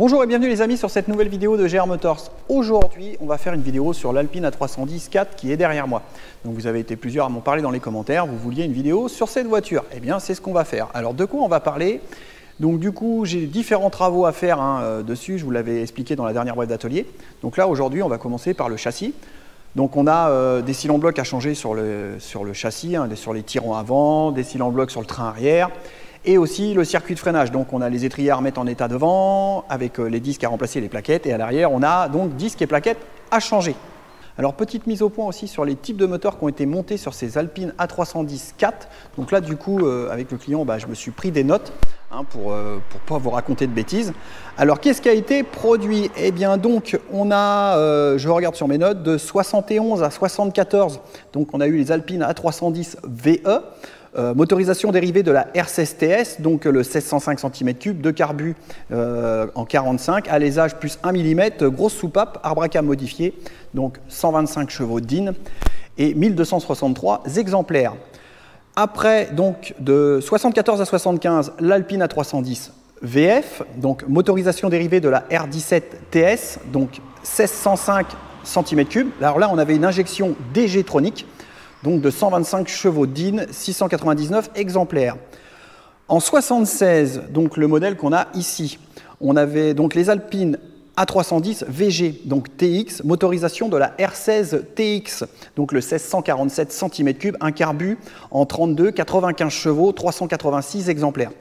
Bonjour et bienvenue les amis sur cette nouvelle vidéo de GR Motors. Aujourd'hui, on va faire une vidéo sur l'Alpine A310 4 qui est derrière moi. Donc vous avez été plusieurs à m'en parler dans les commentaires, vous vouliez une vidéo sur cette voiture. Eh bien, c'est ce qu'on va faire. Alors de quoi on va parler? Donc du coup, j'ai différents travaux à faire dessus, je vous l'avais expliqué dans la dernière brève d'atelier. Donc là, aujourd'hui, on va commencer par le châssis. Donc on a des cylindres blocs à changer sur le châssis, sur les tirants avant, des cylindres blocs sur le train arrière. Et aussi le circuit de freinage, donc on a les étriers à remettre en état devant, avec les disques à remplacer les plaquettes, et à l'arrière on a donc disques et plaquettes à changer. Alors petite mise au point aussi sur les types de moteurs qui ont été montés sur ces Alpine A310 4. Donc là du coup avec le client je me suis pris des notes pour pas vous raconter de bêtises. Alors qu'est-ce qui a été produit? Eh bien donc on a, je regarde sur mes notes, de 71 à 74, donc on a eu les Alpine A310 VE. Motorisation dérivée de la R16 TS, donc le 1605 cm3 de carbu en 45, alésage plus 1 mm, grosse soupape, arbre à cam modifié, donc 125 chevaux DIN et 1263 exemplaires. Après, donc de 74 à 75, l'Alpine A310 VF, donc motorisation dérivée de la R17 TS, donc 1605 cm3. Alors là, on avait une injection DG-tronique, donc de 125 chevaux DIN, 699 exemplaires. En 76, donc le modèle qu'on a ici, on avait donc les Alpine A310 VG, donc TX, motorisation de la R16 TX, donc le 1647 cm3, un carbu en 32, 95 chevaux, 386 exemplaires.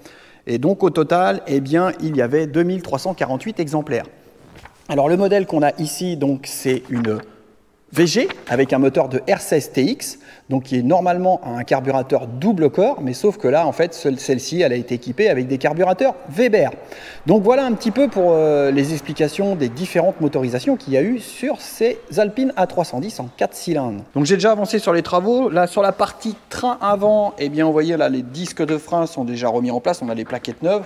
Et donc au total, eh bien, il y avait 2348 exemplaires. Alors le modèle qu'on a ici, donc c'est une VG avec un moteur de R16 TX, donc qui est normalement un carburateur double corps, mais sauf que là, en fait, celle-ci, elle a été équipée avec des carburateurs Weber. Donc voilà un petit peu pour les explications des différentes motorisations qu'il y a eu sur ces Alpine A310 en 4 cylindres. Donc j'ai déjà avancé sur les travaux. Là, sur la partie train avant, eh bien, vous voyez là, les disques de frein sont déjà remis en place. On a les plaquettes neuves.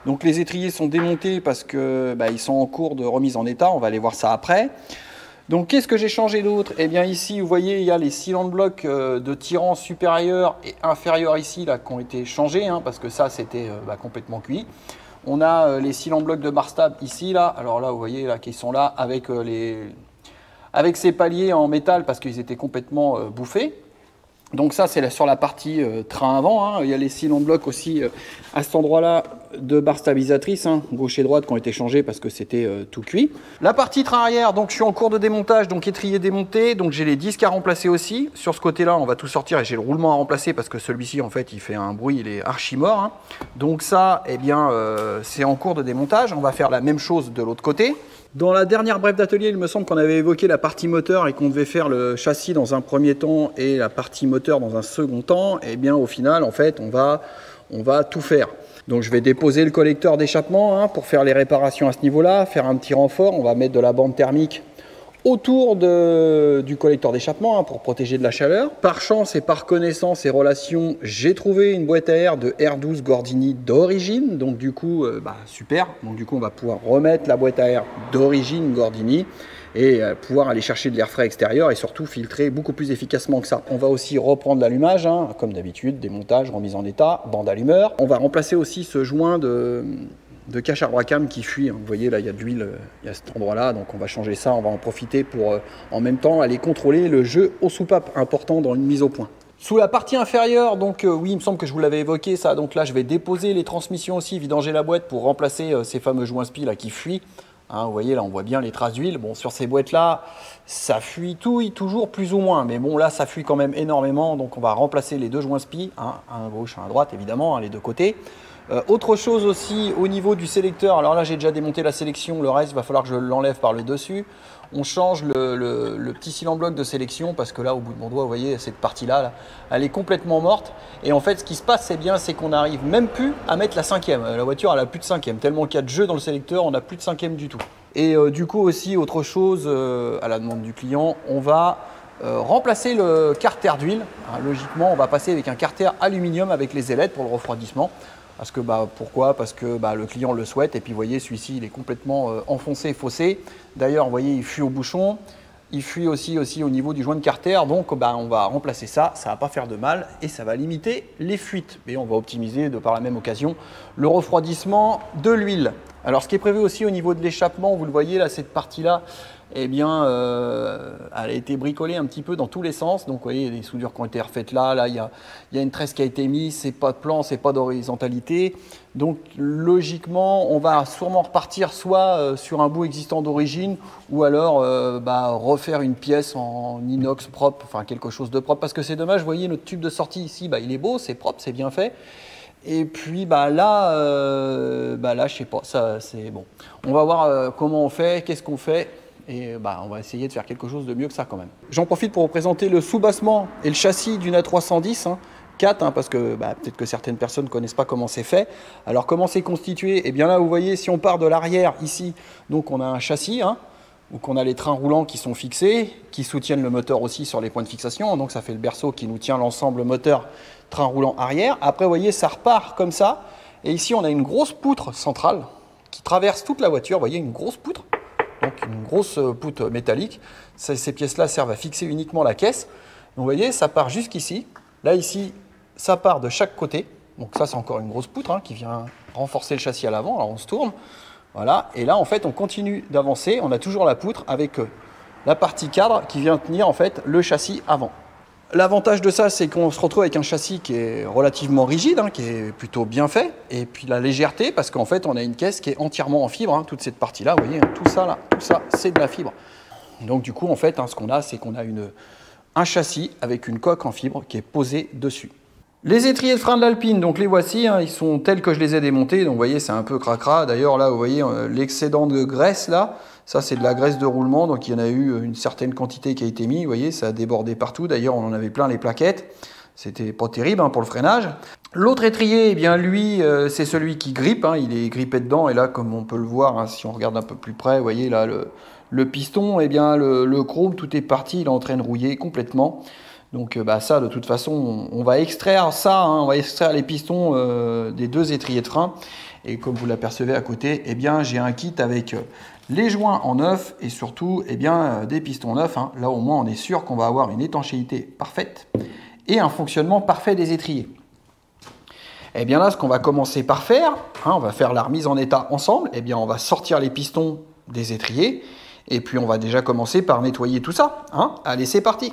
Donc les étriers sont démontés parce que ils sont en cours de remise en état. On va aller voir ça après. Donc qu'est-ce que j'ai changé d'autre? Eh bien ici vous voyez il y a les cylindres blocs de tirant supérieur et inférieur ici là qui ont été changés parce que ça c'était complètement cuit. On a les cylindres blocs de bar stable ici là, alors là vous voyez là qui sont là avec ces paliers en métal parce qu'ils étaient complètement bouffés. Donc ça c'est sur la partie train avant, il y a les cylindres blocs aussi à cet endroit là de barres stabilisatrices, gauche et droite qui ont été changées parce que c'était tout cuit. La partie train arrière, donc je suis en cours de démontage, donc étrier démonté, donc j'ai les disques à remplacer aussi. Sur ce côté là on va tout sortir et j'ai le roulement à remplacer parce que celui-ci en fait il fait un bruit, il est archi mort. Donc ça eh bien c'est en cours de démontage, on va faire la même chose de l'autre côté. Dans la dernière brève d'atelier, il me semble qu'on avait évoqué la partie moteur et qu'on devait faire le châssis dans un premier temps et la partie moteur dans un second temps. Et bien au final, en fait, on va tout faire. Donc je vais déposer le collecteur d'échappement pour faire les réparations à ce niveau-là, faire un petit renfort. On va mettre de la bande thermique autour du collecteur d'échappement pour protéger de la chaleur. Par chance et par connaissance et relation, j'ai trouvé une boîte à air de R12 Gordini d'origine. Donc du coup, super. Donc du coup, on va pouvoir remettre la boîte à air d'origine Gordini et pouvoir aller chercher de l'air frais extérieur et surtout filtrer beaucoup plus efficacement que ça. On va aussi reprendre l'allumage, comme d'habitude, démontage, remise en état, bande allumeur. On va remplacer aussi ce joint de cache arbre à cam qui fuit. Vous voyez là il y a de l'huile, il y a cet endroit là, donc on va changer ça, on va en profiter pour en même temps aller contrôler le jeu aux soupapes, important dans une mise au point. Sous la partie inférieure, donc oui il me semble que je vous l'avais évoqué ça, donc là je vais déposer les transmissions aussi, vidanger la boîte pour remplacer ces fameux joints spi là qui fuient. Vous voyez là on voit bien les traces d'huile, bon sur ces boîtes là ça fuit toujours plus ou moins, mais bon là ça fuit quand même énormément, donc on va remplacer les deux joints spi, un à gauche, un à droite évidemment, les deux côtés. Autre chose aussi au niveau du sélecteur, alors là j'ai déjà démonté la sélection, le reste il va falloir que je l'enlève par le dessus. On change le petit cylindre bloc de sélection parce que là au bout de mon doigt vous voyez cette partie là, elle est complètement morte. Et en fait ce qui se passe c'est qu'on n'arrive même plus à mettre la cinquième. La voiture elle a plus de cinquième, tellement qu'il y a de jeu dans le sélecteur, on n'a plus de cinquième du tout. Et du coup aussi autre chose à la demande du client, on va remplacer le carter d'huile. Logiquement on va passer avec un carter aluminium avec les ailettes pour le refroidissement. Parce que, pourquoi? Parce que le client le souhaite. Et puis vous voyez celui-ci il est complètement enfoncé, faussé. D'ailleurs vous voyez il fuit au bouchon. il fuit aussi au niveau du joint de carter, donc bah, on va remplacer ça, ça va pas faire de mal et ça va limiter les fuites. Et on va optimiser de par la même occasion le refroidissement de l'huile. Alors ce qui est prévu aussi au niveau de l'échappement, vous le voyez là, cette partie-là, eh bien, elle a été bricolée un petit peu dans tous les sens. Donc, vous voyez, il y a des soudures qui ont été refaites là, il y a une tresse qui a été mise, c'est pas de plan, c'est pas d'horizontalité. Donc, logiquement, on va sûrement repartir soit sur un bout existant d'origine, ou alors refaire une pièce en inox propre, enfin quelque chose de propre. Parce que c'est dommage, vous voyez, notre tube de sortie ici, bah, il est beau, c'est propre, c'est bien fait. Et puis là, je sais pas, ça c'est bon. On va voir comment on fait, qu'est-ce qu'on fait. Et on va essayer de faire quelque chose de mieux que ça quand même. J'en profite pour vous présenter le soubassement et le châssis d'une A310 4, parce que peut-être que certaines personnes ne connaissent pas comment c'est fait. Alors comment c'est constitué? Et bien là, vous voyez, si on part de l'arrière ici, donc on a un châssis, donc on a les trains roulants qui sont fixés, qui soutiennent le moteur aussi sur les points de fixation. Donc ça fait le berceau qui nous tient l'ensemble moteur train roulant arrière. Après, vous voyez, ça repart comme ça. Et ici, on a une grosse poutre centrale qui traverse toute la voiture. Vous voyez, une grosse poutre. Donc une grosse poutre métallique. Ces pièces-là servent à fixer uniquement la caisse. Donc vous voyez, ça part jusqu'ici. Là, ici, ça part de chaque côté. Donc ça, c'est encore une grosse poutre qui vient renforcer le châssis à l'avant. Alors on se tourne. Voilà. Et là, en fait, on continue d'avancer. On a toujours la poutre avec la partie cadre qui vient tenir en fait le châssis avant. L'avantage de ça, c'est qu'on se retrouve avec un châssis qui est relativement rigide, qui est plutôt bien fait. Et puis la légèreté, parce qu'en fait, on a une caisse qui est entièrement en fibre. Toute cette partie-là, vous voyez, tout ça, c'est de la fibre. Donc du coup, en fait, ce qu'on a, c'est qu'on a un châssis avec une coque en fibre qui est posée dessus. Les étriers de frein de l'Alpine, donc les voici, ils sont tels que je les ai démontés. Donc vous voyez, c'est un peu cracra. D'ailleurs, là, vous voyez l'excédent de graisse, là. Ça, c'est de la graisse de roulement, donc il y en a eu une certaine quantité qui a été mise. Vous voyez, ça a débordé partout. D'ailleurs, on en avait plein les plaquettes. C'était pas terrible pour le freinage. L'autre étrier, eh bien, lui, c'est celui qui grippe. Il est grippé dedans. Et là, comme on peut le voir, si on regarde un peu plus près, vous voyez là, le piston, eh bien, le chrome, tout est parti. Il est en train de rouiller complètement. Donc ça, de toute façon, on va extraire ça. On va extraire les pistons des deux étriers de frein. Et comme vous l'apercevez à côté, eh bien, j'ai un kit avec les joints en neuf et surtout des pistons neufs. Là, au moins, on est sûr qu'on va avoir une étanchéité parfaite et un fonctionnement parfait des étriers. Et bien là, ce qu'on va commencer par faire, on va faire la remise en état ensemble. Eh bien, on va sortir les pistons des étriers et puis on va déjà commencer par nettoyer tout ça. Allez, c'est parti!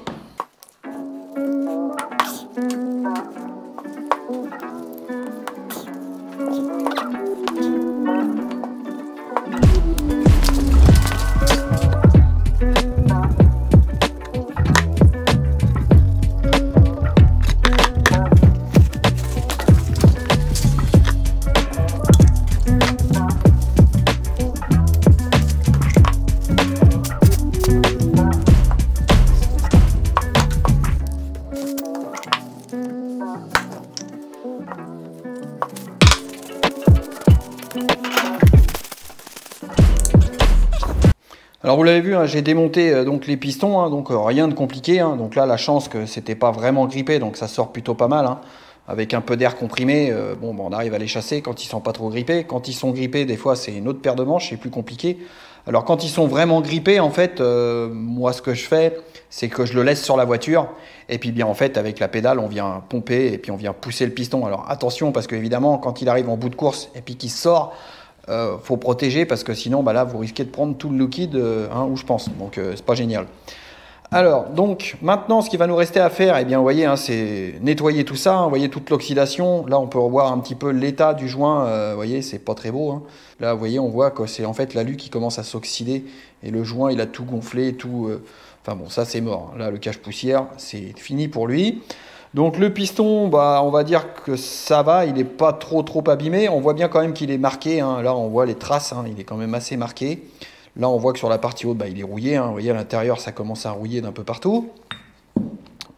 Alors vous l'avez vu, j'ai démonté donc les pistons, donc rien de compliqué. Donc là, la chance que c'était pas vraiment grippé, donc ça sort plutôt pas mal. Avec un peu d'air comprimé, on arrive à les chasser quand ils sont pas trop grippés. Quand ils sont grippés, des fois c'est une autre paire de manches, c'est plus compliqué. Alors quand ils sont vraiment grippés, en fait, moi ce que je fais, c'est que je le laisse sur la voiture. Et puis bien en fait, avec la pédale, on vient pomper et puis on vient pousser le piston. Alors attention, parce qu'évidemment, quand il arrive en bout de course et puis qu'il sort, faut protéger parce que sinon là vous risquez de prendre tout le liquide où je pense, donc c'est pas génial. Alors donc maintenant ce qui va nous rester à faire, vous voyez, c'est nettoyer tout ça, vous voyez toute l'oxydation. Là on peut revoir un petit peu l'état du joint, vous voyez, c'est pas très beau. Là vous voyez, on voit que c'est en fait l'alu qui commence à s'oxyder et le joint il a tout gonflé, tout. Enfin bon, ça c'est mort. Là le cache-poussière c'est fini pour lui. Donc le piston, on va dire que ça va, il n'est pas trop abîmé. On voit bien quand même qu'il est marqué. Là, on voit les traces, il est quand même assez marqué. Là, on voit que sur la partie haute, il est rouillé. Vous voyez, à l'intérieur, ça commence à rouiller d'un peu partout.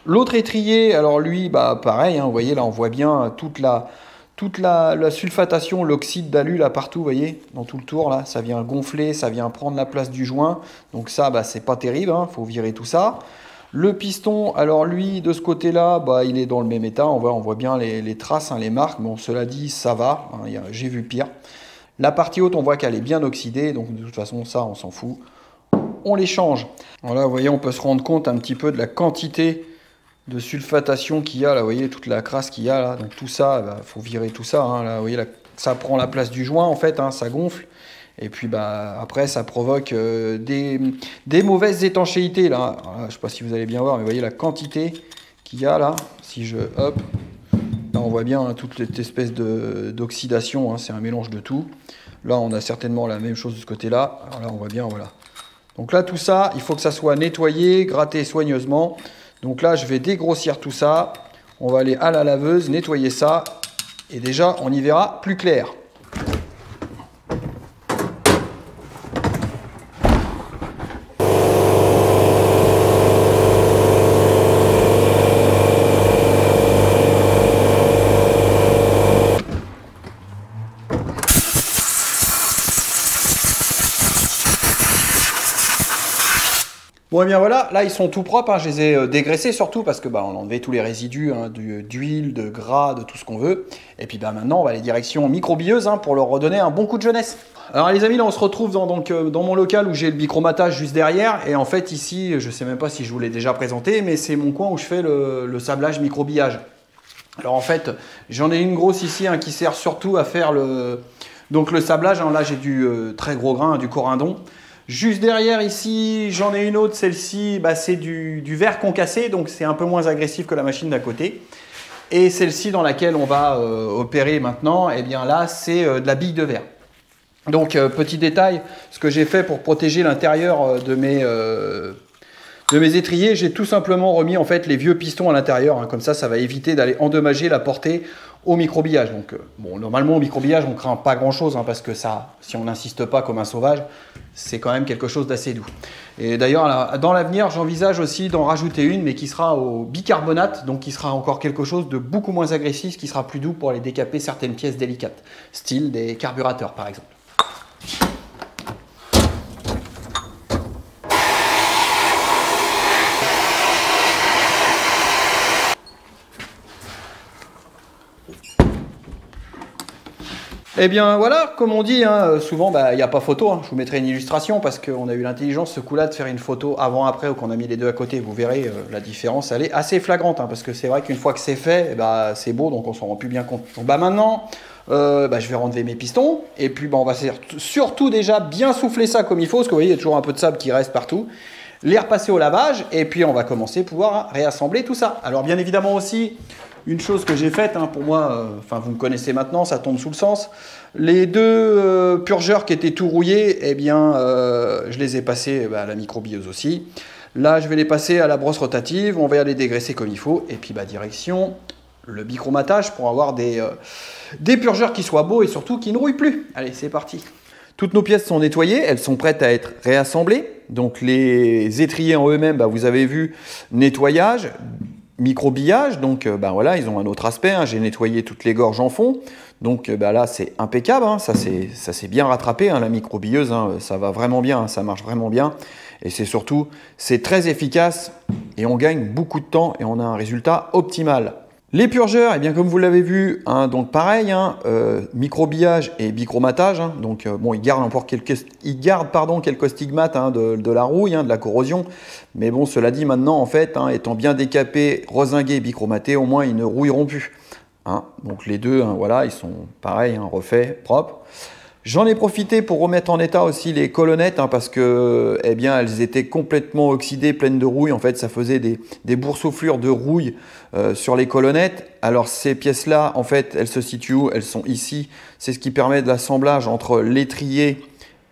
L'autre étrier, alors lui, pareil. Vous voyez, là, on voit bien toute la sulfatation, l'oxyde d'alu, là, partout, vous voyez, dans tout le tour, là. Ça vient gonfler, ça vient prendre la place du joint. Donc ça, c'est pas terrible, faut virer tout ça. Le piston, alors lui, de ce côté-là, il est dans le même état. On voit bien les traces, les marques. Bon, cela dit, ça va. J'ai vu pire. La partie haute, on voit qu'elle est bien oxydée. Donc, de toute façon, ça, on s'en fout. on les change. Voilà, vous voyez, on peut se rendre compte un petit peu de la quantité de sulfatation qu'il y a là, vous voyez toute la crasse qu'il y a là, donc tout ça, bah, faut virer tout ça, hein, là, vous voyez, là, ça prend la place du joint en fait, hein, ça gonfle, et puis bah, après ça provoque des mauvaises étanchéités là. Alors, là, je sais pas si vous allez bien voir, mais vous voyez la quantité qu'il y a là, si je, hop, là on voit bien hein, toute cette espèce d'oxydation, hein, c'est un mélange de tout. Là on a certainement la même chose de ce côté-là, alors là on voit bien, voilà. Donc là tout ça, il faut que ça soit nettoyé, gratté soigneusement. Donc là, je vais dégrossir tout ça. On va aller à la laveuse, nettoyer ça. Et déjà, on y verra plus clair. Bon et bien voilà, là ils sont tout propres, hein. Je les ai dégraissés surtout parce que bah, on a enlevé tous les résidus hein, d'huile, de gras, de tout ce qu'on veut. Et puis bah, maintenant on va aller direction microbilleuse hein, pour leur redonner un bon coup de jeunesse. Alors les amis, là on se retrouve dans mon local où j'ai le bichromatage juste derrière. Et en fait ici, je sais même pas si je vous l'ai déjà présenté, mais c'est mon coin où je fais le sablage microbillage. Alors en fait, j'en ai une grosse ici hein, qui sert surtout à faire le sablage. Hein, là j'ai du très gros grain, du corindon. Juste derrière ici, j'en ai une autre, celle-ci, bah, c'est du verre concassé, donc c'est un peu moins agressif que la machine d'à côté. Et celle-ci dans laquelle on va opérer maintenant, et bien là, c'est de la bille de verre. Donc, petit détail, ce que j'ai fait pour protéger l'intérieur de mes étriers, j'ai tout simplement remis en fait les vieux pistons à l'intérieur, hein, comme ça va éviter d'aller endommager la portée au microbillage. Donc bon, normalement au microbillage on craint pas grand chose hein, parce que ça, si on n'insiste pas comme un sauvage, c'est quand même quelque chose d'assez doux. Et d'ailleurs dans l'avenir j'envisage aussi d'en rajouter une, mais qui sera au bicarbonate, donc qui sera encore quelque chose de beaucoup moins agressif, qui sera plus doux pour aller décaper certaines pièces délicates, style des carburateurs par exemple. Eh bien voilà, comme on dit, hein, souvent il n'y a pas photo, hein. Je vous mettrai une illustration parce qu'on a eu l'intelligence ce coup-là de faire une photo avant-après ou qu'on a mis les deux à côté. Vous verrez, la différence elle est assez flagrante hein, parce que c'est vrai qu'une fois que c'est fait, bah, c'est beau donc on s'en rend plus bien compte. Donc bah, maintenant, je vais renlever mes pistons et puis on va surtout déjà bien souffler ça comme il faut parce que vous voyez il y a toujours un peu de sable qui reste partout. Les repasser au lavage et puis on va commencer à pouvoir réassembler tout ça. Alors bien évidemment aussi, une chose que j'ai faite, hein, pour moi, vous me connaissez maintenant, ça tombe sous le sens. Les deux purgeurs qui étaient tout rouillés, eh bien, je les ai passés à la microbilleuse aussi. Là, je vais les passer à la brosse rotative, on va les dégraisser comme il faut. Et puis, direction le bichromatage pour avoir des purgeurs qui soient beaux et surtout qui ne rouillent plus. Allez, c'est parti. Toutes nos pièces sont nettoyées, elles sont prêtes à être réassemblées. Donc, les étriers en eux-mêmes, vous avez vu, nettoyage, microbillage, donc voilà, ils ont un autre aspect, hein. J'ai nettoyé toutes les gorges en fond, donc là c'est impeccable, hein. Ça c'est bien rattrapé, hein, la microbilleuse, hein. Ça va vraiment bien, hein. Ça marche vraiment bien, et c'est surtout, c'est très efficace, et on gagne beaucoup de temps, et on a un résultat optimal. Les purgeurs, eh bien, comme vous l'avez vu, hein, donc pareil, hein, microbillage et bichromatage, hein, donc bon, ils gardent quelques stigmates hein, de la rouille, hein, de la corrosion, mais bon, cela dit maintenant, en fait, hein, étant bien décapés, rosingués, bichromatés, au moins ils ne rouilleront plus. Hein. Donc les deux, hein, voilà, ils sont pareils, hein, refaits, propres. J'en ai profité pour remettre en état aussi les colonnettes hein, parce que eh bien, elles étaient complètement oxydées, pleines de rouille. En fait, ça faisait des boursouflures de rouille sur les colonnettes. Alors ces pièces-là, en fait, elles se situent où? Elles sont ici. C'est ce qui permet de l'assemblage entre l'étrier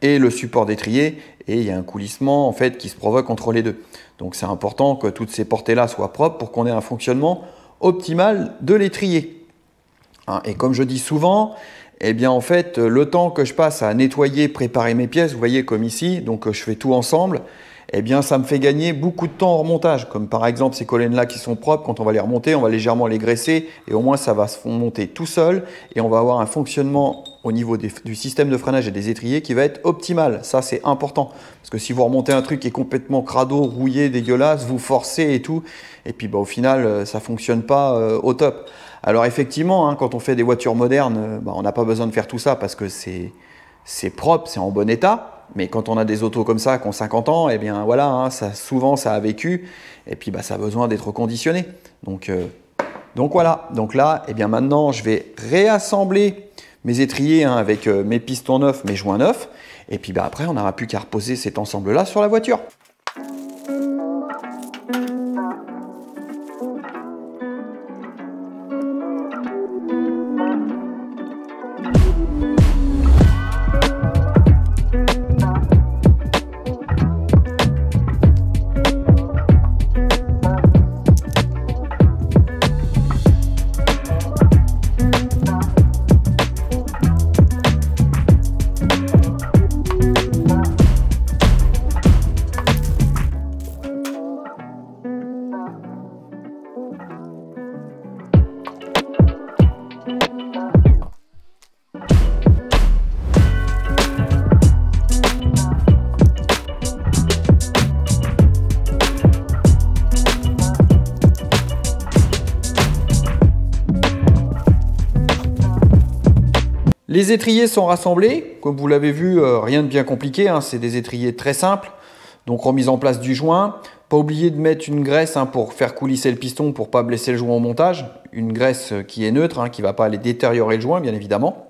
et le support d'étrier. Et il y a un coulissement en fait, qui se provoque entre les deux. Donc c'est important que toutes ces portées-là soient propres pour qu'on ait un fonctionnement optimal de l'étrier. Hein, et comme je dis souvent, eh bien en fait, le temps que je passe à nettoyer, préparer mes pièces, vous voyez comme ici, donc je fais tout ensemble, eh bien ça me fait gagner beaucoup de temps en remontage. Comme par exemple ces colonnes-là qui sont propres, quand on va les remonter, on va légèrement les graisser et au moins ça va se monter tout seul et on va avoir un fonctionnement au niveau du système de freinage et des étriers qui va être optimal. Ça c'est important parce que si vous remontez un truc qui est complètement crado, rouillé, dégueulasse, vous forcez et tout, et puis au final ça ne fonctionne pas au top. Alors effectivement, hein, quand on fait des voitures modernes, on n'a pas besoin de faire tout ça parce que c'est propre, c'est en bon état. Mais quand on a des autos comme ça qui ont 50 ans, eh bien voilà, hein, souvent ça a vécu et puis bah, ça a besoin d'être reconditionné. Donc voilà, donc là, eh bien maintenant je vais réassembler mes étriers hein, avec mes pistons neufs, mes joints neufs. Et puis bah, après, on n'aura plus qu'à reposer cet ensemble-là sur la voiture. Les étriers sont rassemblés, comme vous l'avez vu, rien de bien compliqué, hein, c'est des étriers très simples. Donc remise en place du joint, pas oublier de mettre une graisse hein, pour faire coulisser le piston pour ne pas blesser le joint au montage. Une graisse qui est neutre, hein, qui ne va pas aller détériorer le joint bien évidemment.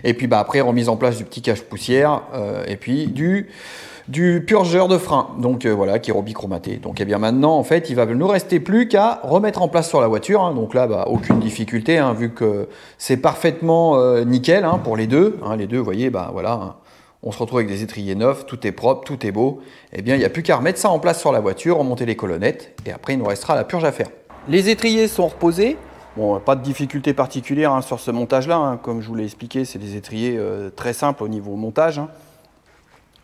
Et puis bah, après remise en place du petit cache-poussière et puis du purgeur de frein, donc voilà, qui est robichromaté. Donc eh bien maintenant en fait il va nous rester plus qu'à remettre en place sur la voiture, hein. Donc là bah, aucune difficulté hein, vu que c'est parfaitement nickel hein, pour les deux, hein. Les deux vous voyez bah voilà, hein. On se retrouve avec des étriers neufs, tout est propre, tout est beau. Eh bien il n'y a plus qu'à remettre ça en place sur la voiture, remonter les colonnettes et après il nous restera la purge à faire. Les étriers sont reposés. Bon, pas de difficulté particulière hein, sur ce montage là, hein. Comme je vous l'ai expliqué, c'est des étriers très simples au niveau montage, hein.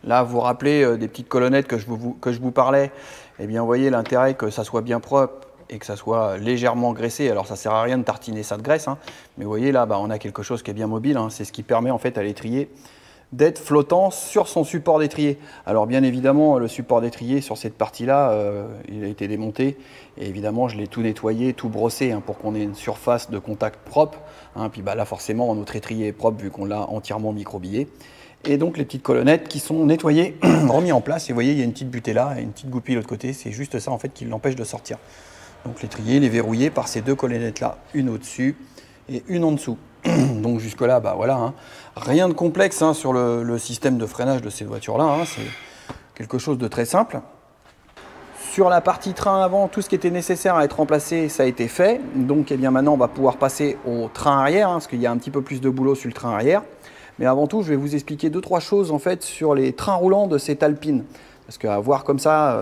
Là, vous vous rappelez des petites colonnettes que je vous parlais. Eh bien, vous voyez l'intérêt que ça soit bien propre et que ça soit légèrement graissé. Alors, ça ne sert à rien de tartiner ça de graisse, hein. Mais vous voyez là, bah, on a quelque chose qui est bien mobile, hein. C'est ce qui permet en fait à l'étrier d'être flottant sur son support d'étrier. Alors, bien évidemment, le support d'étrier sur cette partie-là, il a été démonté. Et évidemment, je l'ai tout nettoyé, tout brossé hein, pour qu'on ait une surface de contact propre, hein. Puis bah, là, forcément, notre étrier est propre vu qu'on l'a entièrement microbillé. Et donc les petites colonnettes qui sont nettoyées, remis en place. Et vous voyez, il y a une petite butée là et une petite goupille de l'autre côté. C'est juste ça en fait qui l'empêche de sortir. Donc l'étrier, il est verrouillé par ces deux colonnettes là, une au-dessus et une en dessous. Donc jusque là, bah voilà, hein. Rien de complexe hein, sur le système de freinage de ces voitures là, hein. C'est quelque chose de très simple. Sur la partie train avant, tout ce qui était nécessaire à être remplacé, ça a été fait. Donc eh bien, maintenant, on va pouvoir passer au train arrière, hein, parce qu'il y a un petit peu plus de boulot sur le train arrière. Mais avant tout, je vais vous expliquer 2-3 choses en fait sur les trains roulants de cette Alpine. Parce qu'à voir comme ça,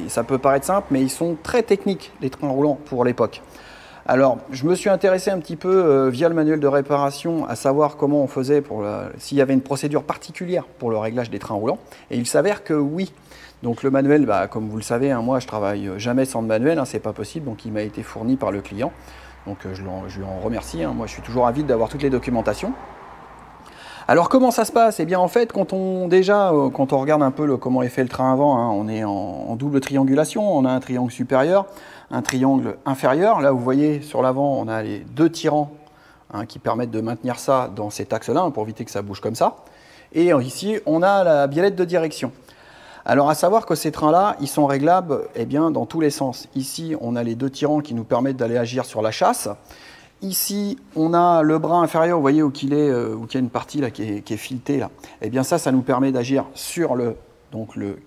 ça peut paraître simple, mais ils sont très techniques, les trains roulants, pour l'époque. Alors, je me suis intéressé un petit peu via le manuel de réparation à savoir comment on faisait, s'il y avait une procédure particulière pour le réglage des trains roulants. Et il s'avère que oui. Donc le manuel, bah, comme vous le savez, hein, moi je travaille jamais sans le manuel, hein, c'est pas possible, donc il m'a été fourni par le client. Donc je lui en remercie, hein. Moi je suis toujours avide d'avoir toutes les documentations. Alors comment ça se passe? Eh bien en fait, quand on regarde un peu comment est fait le train avant, hein, on est en double triangulation. On a un triangle supérieur, un triangle inférieur. Là vous voyez sur l'avant, on a les deux tirants hein, qui permettent de maintenir ça dans cet axe-là, hein, pour éviter que ça bouge comme ça. Et ici, on a la biellette de direction. Alors à savoir que ces trains-là, ils sont réglables eh bien, dans tous les sens. Ici, on a les deux tirants qui nous permettent d'aller agir sur la chasse. Ici, on a le bras inférieur, vous voyez où il y a une partie là, qui est filetée. Là. Et bien ça nous permet d'agir sur le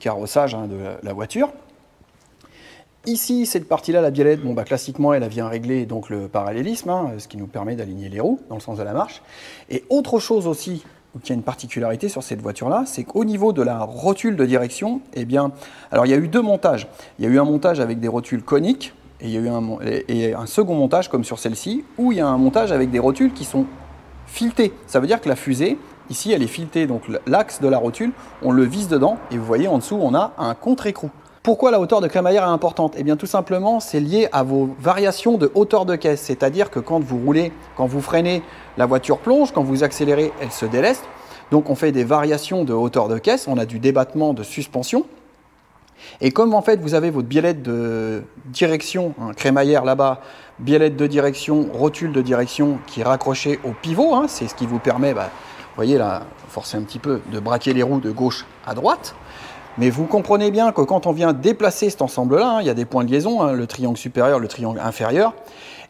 carrossage hein, de la voiture. Ici, cette partie-là, la biellette, bon, bah, classiquement, elle vient régler donc, le parallélisme, hein, ce qui nous permet d'aligner les roues dans le sens de la marche. Et autre chose aussi, qui a une particularité sur cette voiture-là, c'est qu'au niveau de la rotule de direction, eh bien, alors il y a eu deux montages. Il y a eu un montage avec des rotules coniques, et il y a eu un second montage, comme sur celle-ci, où il y a un montage avec des rotules qui sont filetées. Ça veut dire que la fusée, ici, elle est filetée. Donc l'axe de la rotule, on le visse dedans, et vous voyez, en dessous, on a un contre-écrou. Pourquoi la hauteur de crémaillère est importante? Eh bien, tout simplement, c'est lié à vos variations de hauteur de caisse. C'est-à-dire que quand vous roulez, quand vous freinez, la voiture plonge. Quand vous accélérez, elle se déleste. Donc, on fait des variations de hauteur de caisse. On a du débattement de suspension. Et comme en fait vous avez votre biellette de direction, hein, crémaillère là-bas, biellette de direction, rotule de direction qui est raccrochée au pivot, hein, c'est ce qui vous permet, bah, vous voyez là, forcez un petit peu de braquer les roues de gauche à droite. Mais vous comprenez bien que quand on vient déplacer cet ensemble-là, il y a des points de liaison, le triangle supérieur, le triangle inférieur,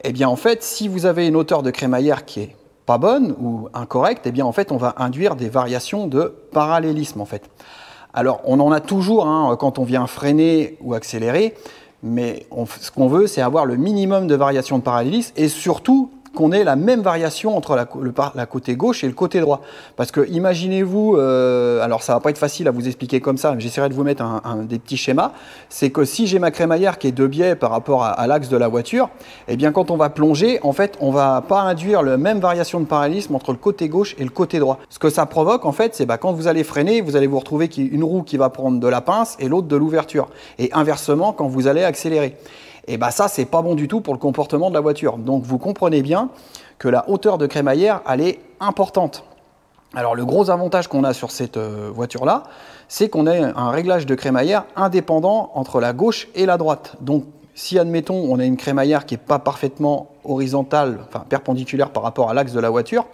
et bien en fait, si vous avez une hauteur de crémaillère qui est pas bonne ou incorrecte, et bien en fait, on va induire des variations de parallélisme en fait. Alors, on en a toujours quand on vient freiner ou accélérer, mais ce qu'on veut, c'est avoir le minimum de variations de parallélisme et surtout qu'on ait la même variation entre la côté gauche et le côté droit. Parce que imaginez-vous, alors ça va pas être facile à vous expliquer comme ça, mais j'essaierai de vous mettre des petits schémas, c'est que si j'ai ma crémaillère qui est de biais par rapport à l'axe de la voiture, eh bien quand on va plonger, en fait, on va pas induire la même variation de parallélisme entre le côté gauche et le côté droit. Ce que ça provoque, en fait, c'est quand vous allez freiner, vous allez vous retrouver une roue qui va prendre de la pince et l'autre de l'ouverture. Et inversement, quand vous allez accélérer. Et ça, c'est pas bon du tout pour le comportement de la voiture. Donc, vous comprenez bien que la hauteur de crémaillère, elle est importante. Alors, le gros avantage qu'on a sur cette voiture-là, c'est qu'on a un réglage de crémaillère indépendant entre la gauche et la droite. Donc, si, admettons, on a une crémaillère qui n'est pas parfaitement horizontale, enfin perpendiculaire par rapport à l'axe de la voiture,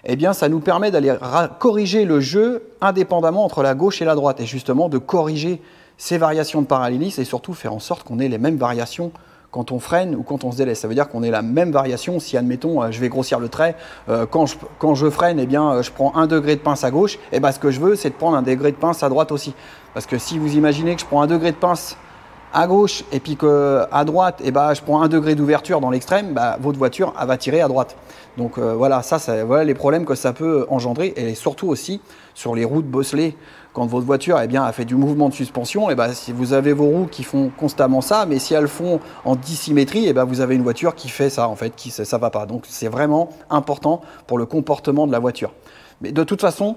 eh bien, ça nous permet d'aller corriger le jeu indépendamment entre la gauche et la droite, et justement de corriger ces variations de parallélisme et surtout faire en sorte qu'on ait les mêmes variations quand on freine ou quand on se délaisse. Ça veut dire qu'on ait la même variation si, admettons, je vais grossir le trait, quand je freine, eh bien, je prends 1 degré de pince à gauche, et ce que je veux, c'est de prendre 1 degré de pince à droite aussi. Parce que si vous imaginez que je prends 1 degré de pince à gauche et puis qu'à droite, je prends 1 degré d'ouverture dans l'extrême, votre voiture elle va tirer à droite. Donc voilà, voilà les problèmes que ça peut engendrer, et surtout aussi sur les routes bosselées. Quand votre voiture a fait du mouvement de suspension, si vous avez vos roues qui font constamment ça, mais si elles font en dissymétrie, vous avez une voiture qui fait ça en fait, ça va pas. Donc c'est vraiment important pour le comportement de la voiture. Mais de toute façon,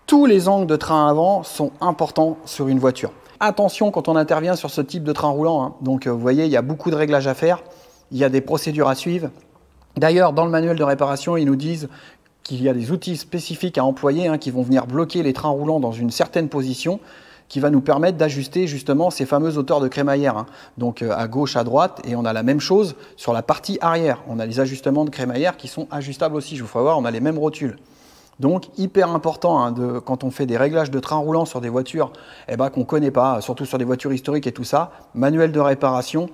tous les angles de train avant sont importants sur une voiture. Attention quand on intervient sur ce type de train roulant. Donc vous voyez, il y a beaucoup de réglages à faire, il y a des procédures à suivre. D'ailleurs, dans le manuel de réparation, ils nous disent qu'il y a des outils spécifiques à employer qui vont venir bloquer les trains roulants dans une certaine position qui va nous permettre d'ajuster justement ces fameuses hauteurs de crémaillère. Donc à gauche, à droite, et on a la même chose sur la partie arrière. On a les ajustements de crémaillère qui sont ajustables aussi. Je vous ferai voir, on a les mêmes rotules. Donc hyper important quand on fait des réglages de train roulant sur des voitures qu'on ne connaît pas, surtout sur des voitures historiques et tout ça, manuel de réparation.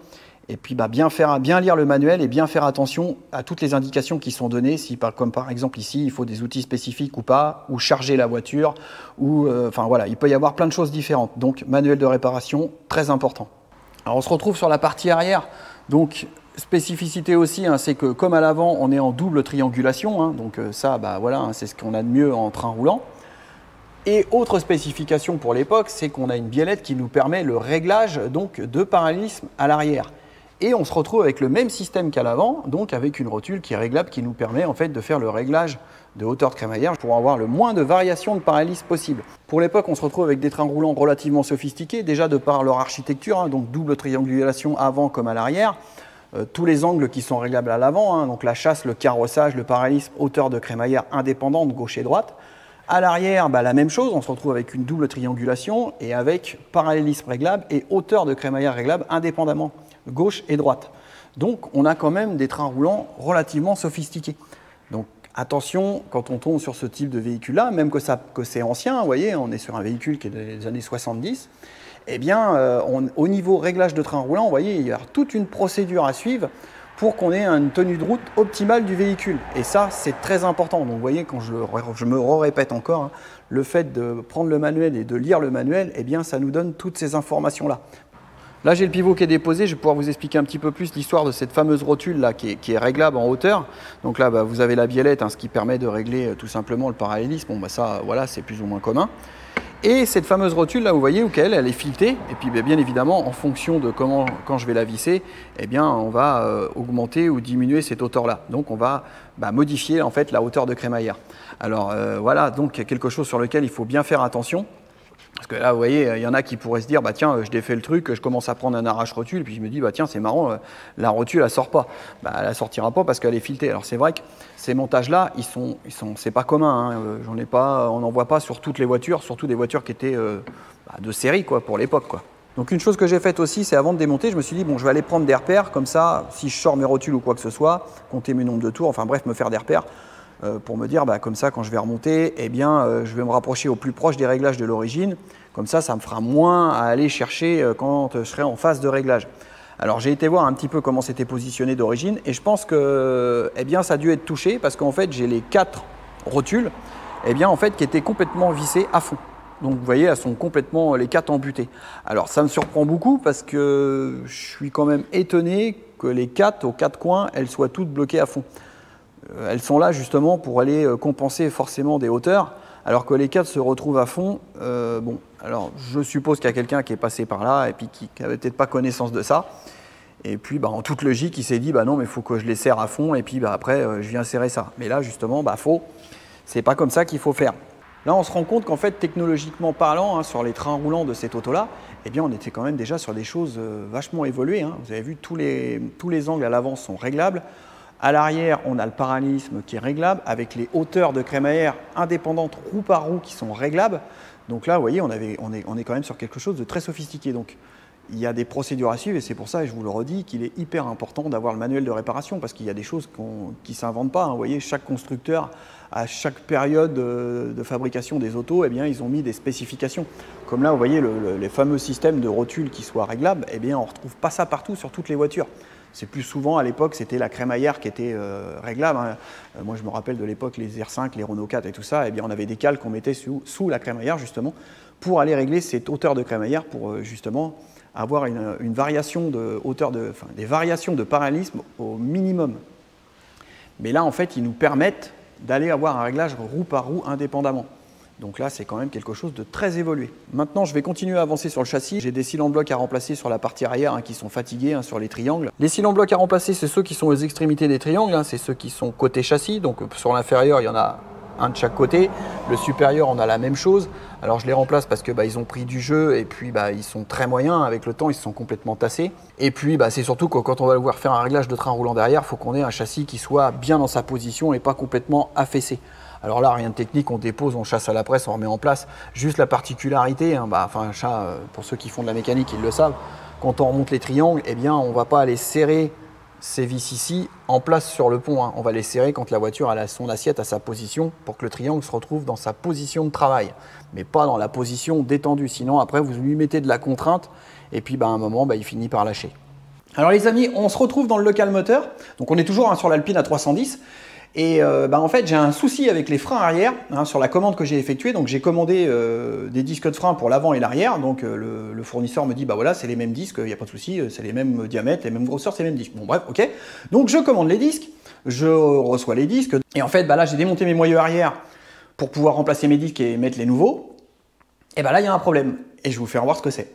Et puis bien lire le manuel et bien faire attention à toutes les indications qui sont données, comme par exemple ici, il faut des outils spécifiques ou pas, ou charger la voiture, ou voilà, il peut y avoir plein de choses différentes. Donc manuel de réparation, très important. Alors on se retrouve sur la partie arrière. Donc spécificité aussi, c'est que comme à l'avant, on est en double triangulation. Donc ça, voilà, c'est ce qu'on a de mieux en train roulant. Et autre spécification pour l'époque, c'est qu'on a une biellette qui nous permet le réglage donc, de parallélisme à l'arrière. Et on se retrouve avec le même système qu'à l'avant, donc avec une rotule qui est réglable, qui nous permet en fait de faire le réglage de hauteur de crémaillère pour avoir le moins de variations de parallélisme possible. Pour l'époque, on se retrouve avec des trains roulants relativement sophistiqués, déjà de par leur architecture, donc double triangulation avant comme à l'arrière, tous les angles qui sont réglables à l'avant, donc la chasse, le carrossage, le parallélisme, hauteur de crémaillère indépendante gauche et droite. À l'arrière, la même chose, on se retrouve avec une double triangulation et avec parallélisme réglable et hauteur de crémaillère réglable indépendamment, gauche et droite. Donc on a quand même des trains roulants relativement sophistiqués. Donc attention quand on tombe sur ce type de véhicule-là, même que c'est ancien, vous voyez, on est sur un véhicule qui est des années 70, au niveau réglage de train roulant, vous voyez, il y a toute une procédure à suivre pour qu'on ait une tenue de route optimale du véhicule. Et ça, c'est très important. Donc vous voyez, quand je me répète encore, le fait de prendre le manuel et de lire le manuel, ça nous donne toutes ces informations-là. Là, j'ai le pivot qui est déposé. Je vais pouvoir vous expliquer un petit peu plus l'histoire de cette fameuse rotule là, qui est réglable en hauteur. Donc là, vous avez la biellette, ce qui permet de régler tout simplement le parallélisme. Bon, ça, voilà, c'est plus ou moins commun. Et cette fameuse rotule, là, vous voyez, elle est filetée. Et puis, bien évidemment, en fonction de quand je vais la visser, on va augmenter ou diminuer cette hauteur-là. Donc, on va modifier, en fait, la hauteur de crémaillère. Alors, voilà, donc, quelque chose sur lequel il faut bien faire attention. Parce que là, vous voyez, il y en a qui pourraient se dire, tiens, je défais le truc, je commence à prendre un arrache-rotule, puis je me dis, tiens, c'est marrant, la rotule, elle sort pas. Elle ne sortira pas parce qu'elle est filetée. Alors, c'est vrai que ces montages-là, c'est pas commun. On n'en voit pas sur toutes les voitures, surtout des voitures qui étaient de série, quoi, pour l'époque, quoi. Donc, une chose que j'ai faite aussi, c'est avant de démonter, je me suis dit, je vais aller prendre des repères, comme ça, si je sors mes rotules ou quoi que ce soit, compter mes nombres de tours, enfin bref, me faire des repères. pour me dire, comme ça, quand je vais remonter, eh bien, je vais me rapprocher au plus proche des réglages de l'origine. Comme ça me fera moins à aller chercher quand je serai en phase de réglage. Alors, j'ai été voir un petit peu comment c'était positionné d'origine et je pense que eh bien, ça a dû être touché parce qu'en fait, j'ai les 4 rotules eh bien, en fait, qui étaient complètement vissées à fond. Donc, vous voyez, elles sont complètement les 4 embutées. Alors, ça me surprend beaucoup parce que je suis quand même étonné que les 4 aux 4 coins, elles soient toutes bloquées à fond. Elles sont là justement pour aller compenser forcément des hauteurs, alors que les 4 se retrouvent à fond. Bon, alors je suppose qu'il y a quelqu'un qui est passé par là et puis qui n'avait peut-être pas connaissance de ça. Et puis, en toute logique, il s'est dit, non, mais il faut que je les serre à fond et puis après, je viens serrer ça. Mais là, justement, c'est pas comme ça qu'il faut faire. Là, on se rend compte qu'en fait, technologiquement parlant, sur les trains roulants de cette auto-là, eh bien, on était quand même déjà sur des choses vachement évoluées. Vous avez vu, tous les angles à l'avant sont réglables. À l'arrière, on a le parallélisme qui est réglable, avec les hauteurs de crémaillère indépendantes roue par roue qui sont réglables. Donc là, vous voyez, on est quand même sur quelque chose de très sophistiqué. Donc, il y a des procédures à suivre et c'est pour ça, et je vous le redis, qu'il est hyper important d'avoir le manuel de réparation parce qu'il y a des choses qui ne s'inventent pas. Vous voyez, chaque constructeur, à chaque période de fabrication des autos, eh bien, ils ont mis des spécifications. Comme là, vous voyez, les fameux systèmes de rotules qui soient réglables, eh bien, on ne retrouve pas ça partout sur toutes les voitures. C'est plus souvent, à l'époque, c'était la crémaillère qui était réglable. Moi, je me rappelle de l'époque, les R5, les Renault 4 et tout ça, eh bien, on avait des cales qu'on mettait sous la crémaillère, justement, pour aller régler cette hauteur de crémaillère, pour justement avoir une variation de hauteur, des variations de parallélisme au minimum. Mais là, en fait, ils nous permettent d'aller avoir un réglage roue par roue indépendamment. Donc là, c'est quand même quelque chose de très évolué. Maintenant, je vais continuer à avancer sur le châssis. J'ai des cylindres blocs à remplacer sur la partie arrière qui sont fatigués sur les triangles. Les cylindres blocs à remplacer, c'est ceux qui sont aux extrémités des triangles. C'est ceux qui sont côté châssis. Donc sur l'inférieur, il y en a un de chaque côté. Le supérieur, on a la même chose. Alors je les remplace parce que ils ont pris du jeu et puis ils sont très moyens. Avec le temps, ils se sont complètement tassés. Et puis c'est surtout que quand on va devoir faire un réglage de train roulant derrière, il faut qu'on ait un châssis qui soit bien dans sa position et pas complètement affaissé. Alors là, rien de technique, on dépose, on chasse à la presse, on remet en place. Juste la particularité, pour ceux qui font de la mécanique, ils le savent, quand on remonte les triangles, eh bien, on ne va pas aller serrer ces vis ici en place sur le pont. On va les serrer quand la voiture a son assiette à sa position pour que le triangle se retrouve dans sa position de travail, mais pas dans la position détendue. Sinon, après, vous lui mettez de la contrainte et puis à un moment, il finit par lâcher. Alors les amis, on se retrouve dans le local moteur. Donc on est toujours sur l'Alpine A310. Et en fait, j'ai un souci avec les freins arrière sur la commande que j'ai effectuée. Donc, j'ai commandé des disques de frein pour l'avant et l'arrière. Donc, le fournisseur me dit, voilà, c'est les mêmes disques, il n'y a pas de souci, c'est les mêmes diamètres, les mêmes grosseurs, c'est les mêmes disques. Bon, bref, ok. Donc, je commande les disques, je reçois les disques. Et en fait, là, j'ai démonté mes moyeux arrière pour pouvoir remplacer mes disques et mettre les nouveaux. Et là, il y a un problème. Et je vais vous faire voir ce que c'est.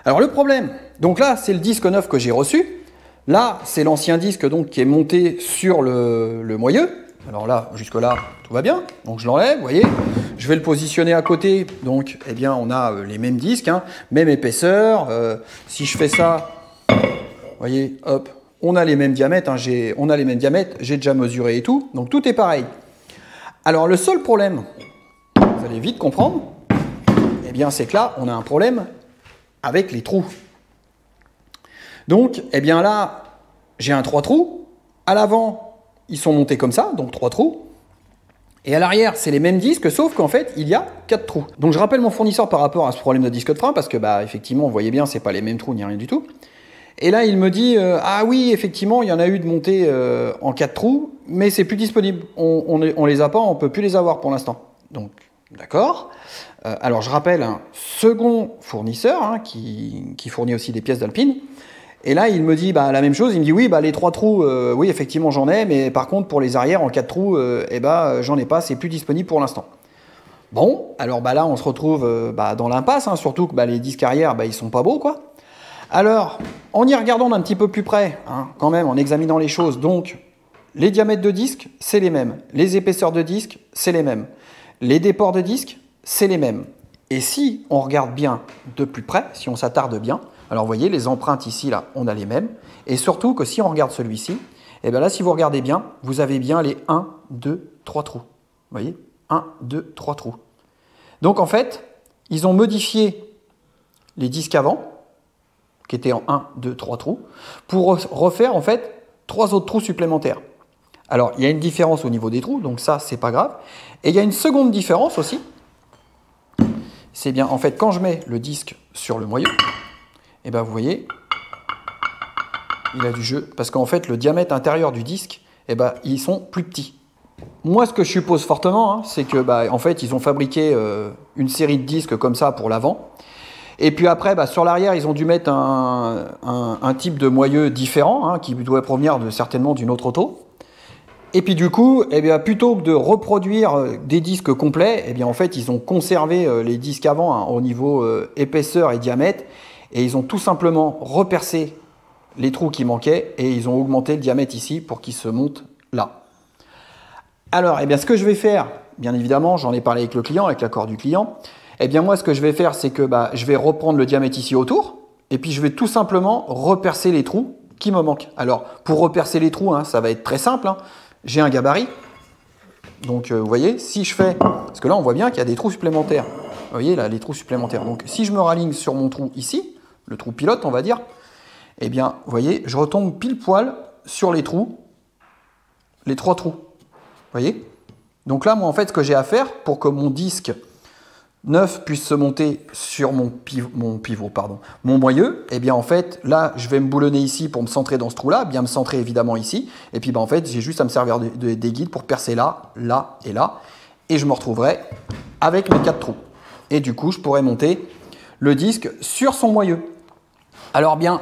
Alors, le problème, donc là, c'est le disque neuf que j'ai reçu. Là, c'est l'ancien disque qui est monté sur le moyeu. Alors là, jusque-là, tout va bien. Donc je l'enlève, vous voyez. Je vais le positionner à côté. Donc, eh bien, on a les mêmes disques, même épaisseur. Si je fais ça, vous voyez, hop, on a les mêmes diamètres. J'ai déjà mesuré et tout. Donc tout est pareil. Alors le seul problème, vous allez vite comprendre, eh bien, c'est que là, on a un problème avec les trous. Donc, eh bien là, j'ai un 3 trous. À l'avant, ils sont montés comme ça, donc 3 trous. Et à l'arrière, c'est les mêmes disques, sauf qu'en fait, il y a 4 trous. Donc, je rappelle mon fournisseur par rapport à ce problème de disque de frein, parce que, effectivement, vous voyez bien, c'est pas les mêmes trous, ni rien du tout. Et là, il me dit, ah oui, effectivement, il y en a eu de montés en 4 trous, mais c'est plus disponible. On les a pas, on peut plus les avoir pour l'instant. Donc, d'accord. Alors, je rappelle un second fournisseur qui fournit aussi des pièces d'Alpine. Et là, il me dit la même chose. Il me dit oui, les 3 trous, oui, effectivement, j'en ai, mais par contre, pour les arrières en 4 trous, j'en ai pas, c'est plus disponible pour l'instant. Bon, alors là, on se retrouve dans l'impasse, surtout que les disques arrière, ils sont pas beaux, quoi. Alors, en y regardant d'un petit peu plus près, quand même, en examinant les choses, donc, les diamètres de disques, c'est les mêmes. Les épaisseurs de disques, c'est les mêmes. Les déports de disques, c'est les mêmes. Et si on regarde bien de plus près, si on s'attarde bien, alors vous voyez, les empreintes ici, là, on a les mêmes. Et surtout que si on regarde celui-ci, là, si vous regardez bien, vous avez bien les 1, 2, 3 trous. Vous voyez, 1, 2, 3 trous. Donc en fait, ils ont modifié les disques avant, qui étaient en 1, 2, 3 trous, pour refaire en fait 3 autres trous supplémentaires. Alors, il y a une différence au niveau des trous, donc ça, c'est pas grave. Et il y a une seconde différence aussi. C'est bien, en fait, quand je mets le disque sur le moyeu, et ben vous voyez, il a du jeu. Parce qu'en fait, le diamètre intérieur du disque, et ben, ils sont plus petits. Moi, ce que je suppose fortement, hein, c'est que, en fait, ils ont fabriqué une série de disques comme ça pour l'avant. Et puis après, sur l'arrière, ils ont dû mettre un type de moyeu différent, hein, qui doit provenir certainement d'une autre auto. Et puis du coup, eh bien, plutôt que de reproduire des disques complets, eh bien, en fait, ils ont conservé les disques avant, hein, au niveau épaisseur et diamètre, et ils ont tout simplement repercé les trous qui manquaient, et ils ont augmenté le diamètre ici pour qu'il se monte là. Alors, eh bien, ce que je vais faire, bien évidemment, j'en ai parlé avec le client, avec l'accord du client, eh bien moi, ce que je vais faire, c'est que je vais reprendre le diamètre ici autour, et puis je vais tout simplement repercer les trous qui me manquent. Alors, pour repercer les trous, hein, ça va être très simple, hein. J'ai un gabarit, donc vous voyez, si je fais, parce que là on voit bien qu'il y a des trous supplémentaires, vous voyez là les trous supplémentaires, donc si je me raligne sur mon trou ici, le trou pilote on va dire, eh bien vous voyez, je retombe pile poil sur les trous, les 3 trous, vous voyez. Donc là moi en fait ce que j'ai à faire pour que mon disque neuf puisse se monter sur mon moyeu, et bien en fait là je vais me boulonner ici pour me centrer dans ce trou là, bien me centrer évidemment ici, et puis en fait j'ai juste à me servir des guides pour percer là, là et là, et je me retrouverai avec mes 4 trous, et du coup je pourrai monter le disque sur son moyeu. Alors bien,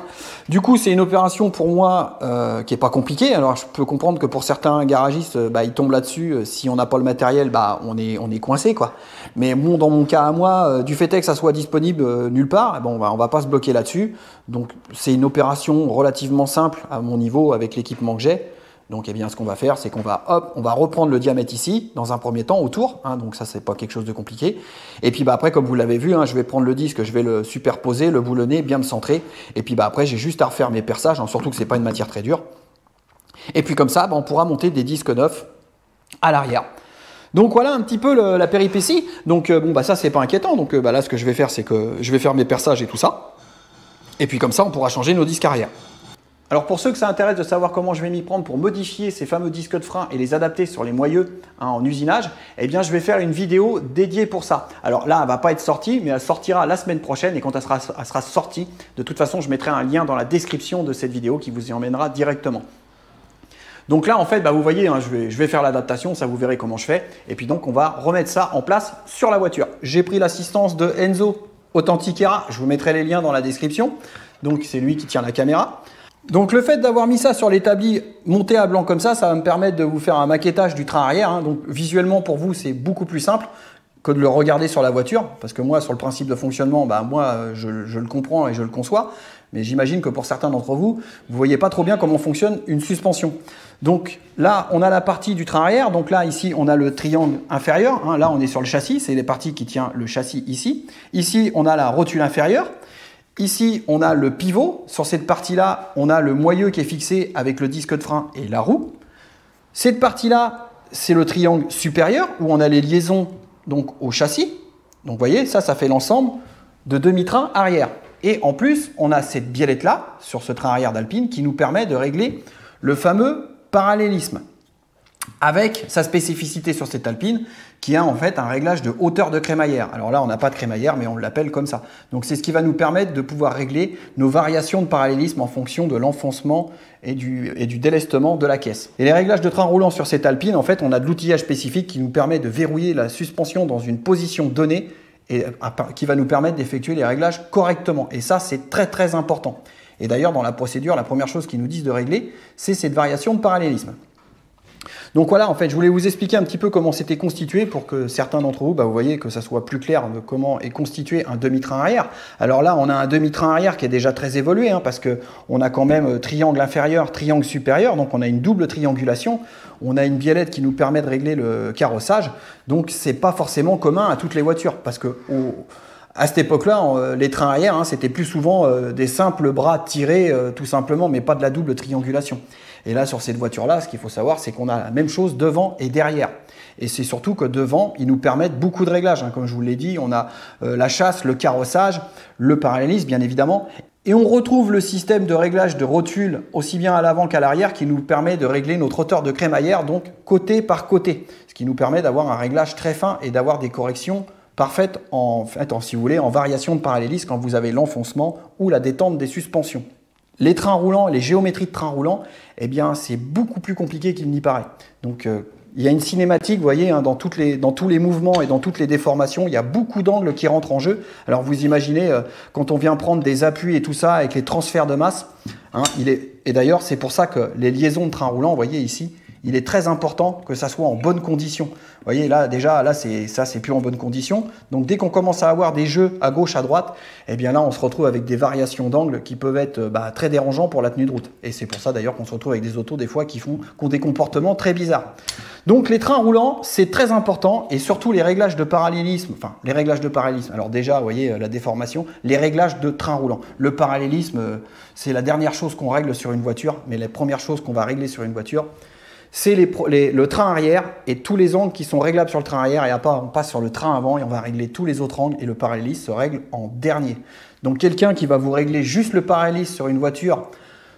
du coup c'est une opération pour moi qui n'est pas compliquée. Alors je peux comprendre que pour certains garagistes, ils tombent là-dessus, si on n'a pas le matériel, on est coincé quoi. Mais bon, dans mon cas à moi, du fait que ça soit disponible nulle part, on va pas se bloquer là-dessus. Donc c'est une opération relativement simple à mon niveau avec l'équipement que j'ai. Donc eh bien, ce qu'on va faire, c'est qu'on va, on va reprendre le diamètre ici, dans un premier temps, autour. Hein, donc ça, c'est pas quelque chose de compliqué. Et puis après, comme vous l'avez vu, hein, je vais prendre le disque, je vais le superposer, le boulonner, bien me centrer. Et puis après, j'ai juste à refaire mes perçages, hein, surtout que c'est pas une matière très dure. Et puis comme ça, on pourra monter des disques neufs à l'arrière. Donc voilà un petit peu la péripétie. Donc ça, c'est pas inquiétant. Donc là, ce que je vais faire, c'est que je vais faire mes perçages et tout ça. Et puis comme ça, on pourra changer nos disques arrière. Alors pour ceux que ça intéresse de savoir comment je vais m'y prendre pour modifier ces fameux disques de frein et les adapter sur les moyeux en usinage, eh bien je vais faire une vidéo dédiée pour ça. Alors là, elle ne va pas être sortie, mais elle sortira la semaine prochaine, et quand elle sera sortie, de toute façon, je mettrai un lien dans la description de cette vidéo qui vous y emmènera directement. Donc là, en fait, vous voyez, hein, je vais faire l'adaptation, ça vous verrez comment je fais. Et puis donc, on va remettre ça en place sur la voiture. J'ai pris l'assistance de Enzo Authentiquera, je vous mettrai les liens dans la description. Donc c'est lui qui tient la caméra. Donc le fait d'avoir mis ça sur l'établi monté à blanc comme ça va me permettre de vous faire un maquettage du train arrière. Hein. Donc visuellement pour vous c'est beaucoup plus simple que de le regarder sur la voiture. Parce que moi sur le principe de fonctionnement, je le comprends et je le conçois. Mais j'imagine que pour certains d'entre vous, vous ne voyez pas trop bien comment fonctionne une suspension. Donc là on a la partie du train arrière. Donc là ici on a le triangle inférieur. Hein. Là on est sur le châssis, c'est les parties qui tiennent le châssis ici. Ici on a la rotule inférieure. Ici, on a le pivot. Sur cette partie-là, on a le moyeu qui est fixé avec le disque de frein et la roue. Cette partie-là, c'est le triangle supérieur où on a les liaisons donc, au châssis. Donc, vous voyez, ça fait l'ensemble de demi-train arrière. Et en plus, on a cette biellette-là sur ce train arrière d'Alpine qui nous permet de régler le fameux parallélisme avec sa spécificité sur cette Alpine qui a en fait un réglage de hauteur de crémaillère. Alors là, on n'a pas de crémaillère, mais on l'appelle comme ça. Donc c'est ce qui va nous permettre de pouvoir régler nos variations de parallélisme en fonction de l'enfoncement et du délestement de la caisse. Et les réglages de train roulant sur cette Alpine, en fait, on a de l'outillage spécifique qui nous permet de verrouiller la suspension dans une position donnée et qui va nous permettre d'effectuer les réglages correctement. Et ça, c'est très très important. Et d'ailleurs, dans la procédure, la première chose qu'ils nous disent de régler, c'est cette variation de parallélisme. Donc voilà, en fait, je voulais vous expliquer un petit peu comment c'était constitué pour que certains d'entre vous, vous voyez que ça soit plus clair de comment est constitué un demi-train arrière. Alors là, on a un demi-train arrière qui est déjà très évolué, hein, parce qu'on a quand même triangle inférieur, triangle supérieur, donc on a une double triangulation. On a une biellette qui nous permet de régler le carrossage, donc c'est pas forcément commun à toutes les voitures, parce que à cette époque-là, les trains arrière, hein, c'était plus souvent des simples bras tirés, tout simplement, mais pas de la double triangulation. Et là, sur cette voiture-là, ce qu'il faut savoir, c'est qu'on a la même chose devant et derrière. Et c'est surtout que devant, ils nous permettent beaucoup de réglages. Hein. Comme je vous l'ai dit, on a la chasse, le carrossage, le parallélisme, bien évidemment. Et on retrouve le système de réglage de rotule aussi bien à l'avant qu'à l'arrière qui nous permet de régler notre hauteur de crémaillère, donc côté par côté. Ce qui nous permet d'avoir un réglage très fin et d'avoir des corrections parfaites si vous voulez, en variation de parallélisme quand vous avez l'enfoncement ou la détente des suspensions. Les trains roulants, les géométries de trains roulants, eh bien c'est beaucoup plus compliqué qu'il n'y paraît. Donc il y a une cinématique, vous voyez, hein, dans tous les mouvements et dans toutes les déformations, il y a beaucoup d'angles qui rentrent en jeu. Alors vous imaginez, quand on vient prendre des appuis et tout ça, avec les transferts de masse, hein, et d'ailleurs c'est pour ça que les liaisons de train roulant, vous voyez ici, il est très important que ça soit en bonne condition. Vous voyez, là, déjà, là, c'est plus en bonne condition. Donc, dès qu'on commence à avoir des jeux à gauche, à droite, eh bien là, on se retrouve avec des variations d'angle qui peuvent être très dérangeants pour la tenue de route. Et c'est pour ça, d'ailleurs, qu'on se retrouve avec des autos, des fois, qui ont des comportements très bizarres. Donc, les trains roulants, c'est très important. Et surtout, les réglages de parallélisme. Enfin, les réglages de parallélisme. Alors, déjà, vous voyez, la déformation. Les réglages de train roulant. Le parallélisme, c'est la dernière chose qu'on règle sur une voiture. Mais la première chose qu'on va régler sur une voiture, c'est le train arrière et tous les angles qui sont réglables sur le train arrière, et à part on passe sur le train avant et on va régler tous les autres angles et le parallélisme se règle en dernier. Donc quelqu'un qui va vous régler juste le parallélisme sur une voiture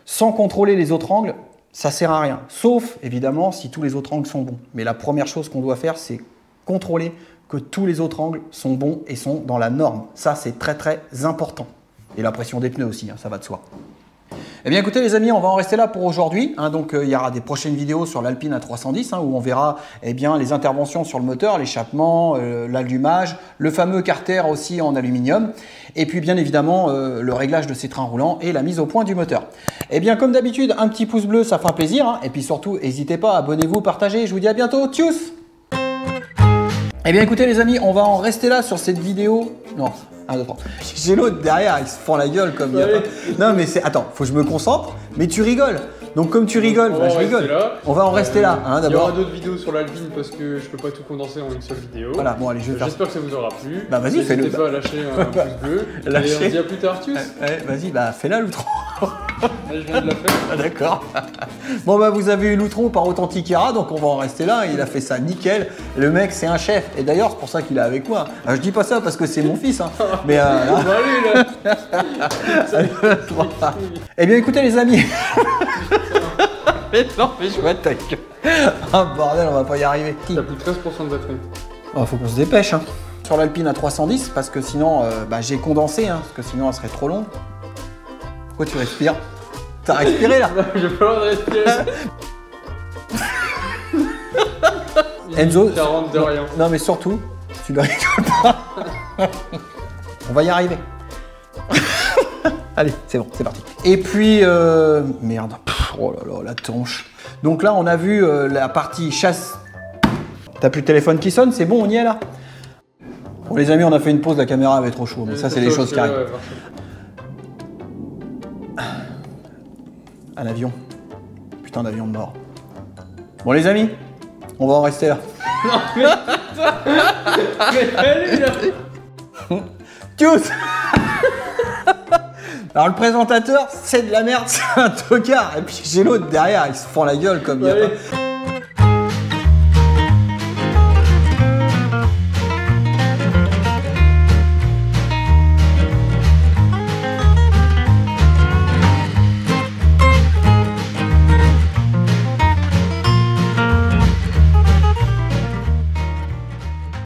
sans contrôler les autres angles, ça sert à rien. Sauf évidemment si tous les autres angles sont bons. Mais la première chose qu'on doit faire, c'est contrôler que tous les autres angles sont bons et sont dans la norme. Ça c'est très très important. Et la pression des pneus aussi, hein, ça va de soi. Eh bien écoutez les amis, on va en rester là pour aujourd'hui. Hein, donc il y aura des prochaines vidéos sur l'Alpine A310 où on verra bien les interventions sur le moteur, l'échappement, l'allumage, le fameux carter aussi en aluminium. Et puis bien évidemment le réglage de ces trains roulants et la mise au point du moteur. Eh bien comme d'habitude, un petit pouce bleu, ça fera plaisir. Hein, et puis surtout, n'hésitez pas, abonnez-vous, partagez. Je vous dis à bientôt. Tchuss! Eh bien écoutez les amis, on va en rester là sur cette vidéo. Non. 1, 2, 3. J'ai l'autre derrière, il se fend la gueule comme... Non mais c'est... Attends, faut que je me concentre, mais tu rigoles. Donc comme tu rigoles, je rigole. On va en rester là, hein, d'abord. Il y aura d'autres vidéos sur l'Alpine parce que je peux pas tout condenser en une seule vidéo. Voilà, bon allez, je vais faire... J'espère que ça vous aura plu. Bah vas-y, fais-le. N'hésitez pas à lâcher un pouce bleu. Et on se dit à plus tard, Artus. Ouais, vas-y, bah fais-la l'outro. Je viens de la faire. Ah, d'accord. Bon bah vous avez eu l'outro par Authentiquera, donc on va en rester là. Il a fait ça nickel. Le mec c'est un chef. Et d'ailleurs c'est pour ça qu'il est avec moi. Je dis pas ça parce que c'est mon fils, hein. Mais là... Eh bien écoutez les amis. Non mais je vois ta gueule. Ah bordel, on va pas y arriver. T'as plus de 13% de batterie. Oh, faut qu'on se dépêche, hein. Sur l'Alpine A310 parce que sinon j'ai condensé, hein, parce que sinon elle serait trop longue. Pourquoi tu respires? T'as respiré là? J'ai pas le droit de respirer. Enzo, de rien. Non mais surtout, tu ne rigoles pas. On va y arriver. Allez, c'est bon, c'est parti. Et puis, merde. Oh là là, la tonche. Donc là, on a vu la partie chasse. T'as plus de téléphone qui sonne, c'est bon, on y est là? Bon les amis, on a fait une pause, la caméra avait trop chaud, mais ça c'est des choses qui arrivent. Un avion. Putain d'avion de mort. Bon les amis, on va en rester là. Non mais putain. Mais allez là. Tchuss. Alors le présentateur, c'est de la merde, c'est un tocard. Et puis j'ai l'autre derrière, il se fend la gueule comme il y a pas...